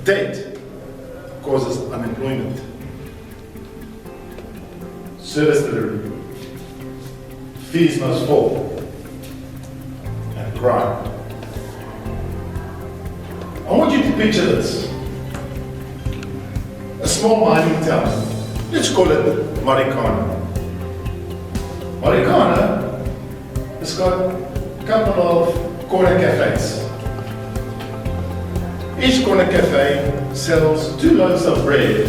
Debt causes unemployment. Service delivery. Fees must fall. And crime. I want you to picture this. A small mining town. Let's call it Marikana. Marikana has got a couple of corner cafes. Each corner cafe sells 2 loaves of bread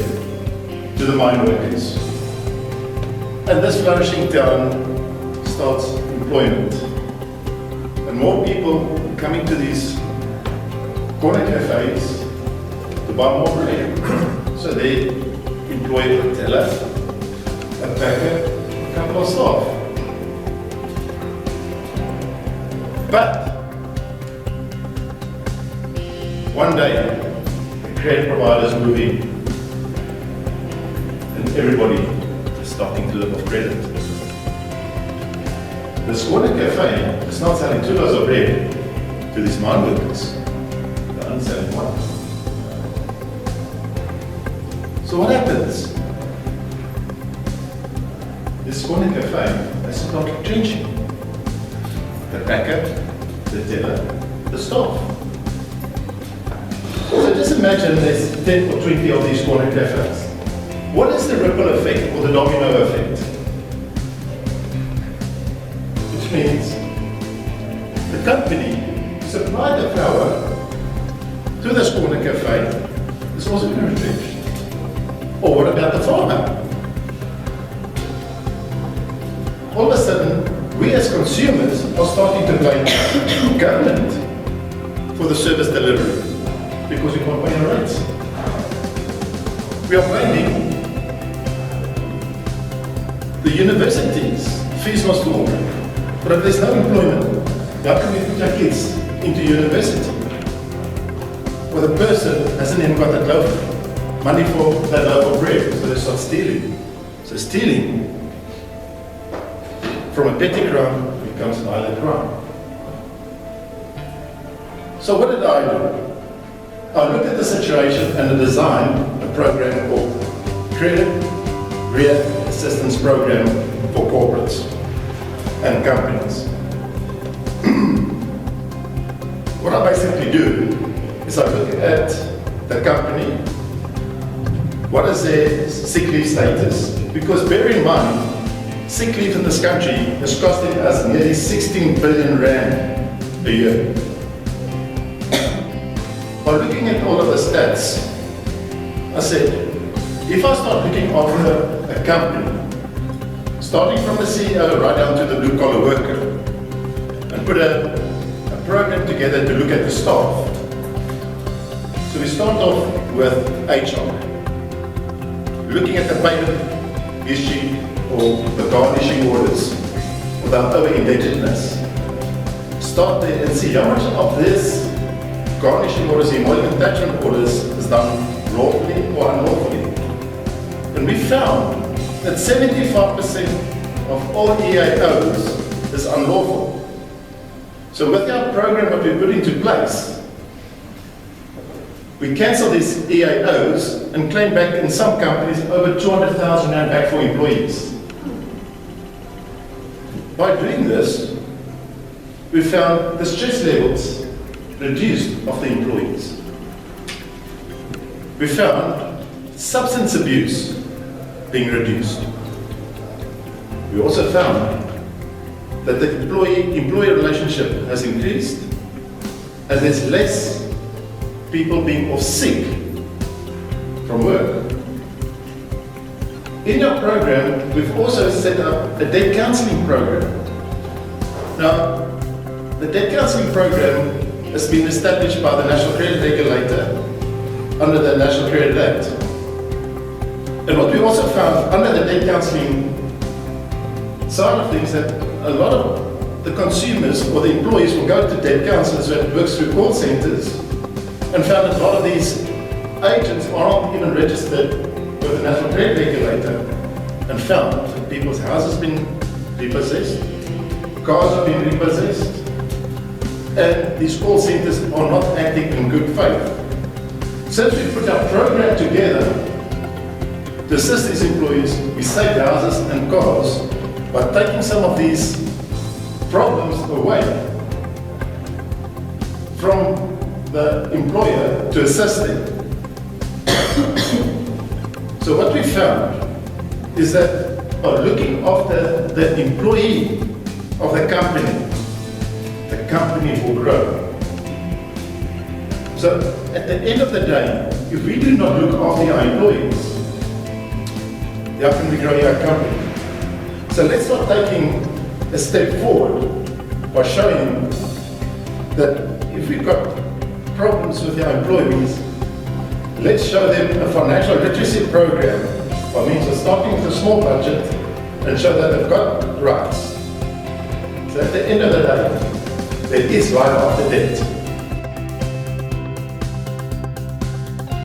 to the mine workers. And this flourishing town starts employment. And more people coming to these corner cafes to buy more bread. So they employ a teller, a packer, a couple of staff. But one day, the credit providers move in, and everybody is starting to live off credit. This corner cafe is not selling 2 loaves of bread to these mine workers. They're only selling 1. So what happens? This corner cafe has started retrenching. The packer, the teller, the staff. So just imagine there's 10 or 20 of these corner cafes. What is the ripple effect or the domino effect? Which means the company who supplied the flour to this corner cafe is also going to retrench. Or what about the farmer? All of a sudden, we as consumers are starting to blame government for the service delivery because we can't pay our rates. We are blaming the universities. Fees must fall. But if there's no employment, how can we put our kids into university? Well, the person hasn't even got that money for that loaf of bread, so they start stealing. So stealing from a petty crime becomes an violent crime. So what did I do? I looked at the situation and designed a program called Credit Assistance Program for corporates and companies. What I basically do is I look at the company. What is their sick leave status? Because bear in mind, sick leave in this country is costing us nearly 16 billion rand a year. By looking at all of the stats, I said, if I start looking after a company, starting from the CEO right down to the blue-collar worker, and put a program together to look at the staff. So we start off with HR. Looking at the payment history or the garnishing orders without over-indebtedness. Start there and see how much of this garnishing orders, employment attachment orders is done lawfully or unlawfully. And we found that 75% of all EAOs is unlawful. So with our program that we put into place, we cancel these EAOs and claim back in some companies over 200,000 rand back for employees. By doing this, we found the stress levels reduced of the employees. We found substance abuse being reduced. We also found that the employee-employer relationship has increased and there's less people being off sick from work. In our program, we've also set up a debt counselling program. Now, the debt counselling program has been established by the National Credit Regulator under the National Credit Act. And what we also found under the debt counselling side of things, that a lot of the consumers or the employees will go to debt counsellors that works through call centres and found that a lot of these agents are not even registered with the National Credit Regulator, and found that people's houses have been repossessed, cars have been repossessed, and these call centres are not acting in good faith. Since we put our program together to assist these employees, we saved houses and cars by taking some of these problems away from the employer to assist them. So what we found is that by looking after the employee of the company will grow. So at the end of the day, if we do not look after our employees, how can we grow our company? So let's start taking a step forward by showing that if we've got problems with our employees, let's show them a financial literacy program by means of starting with a small budget and show that they've got rights. So at the end of the day, there is life after debt.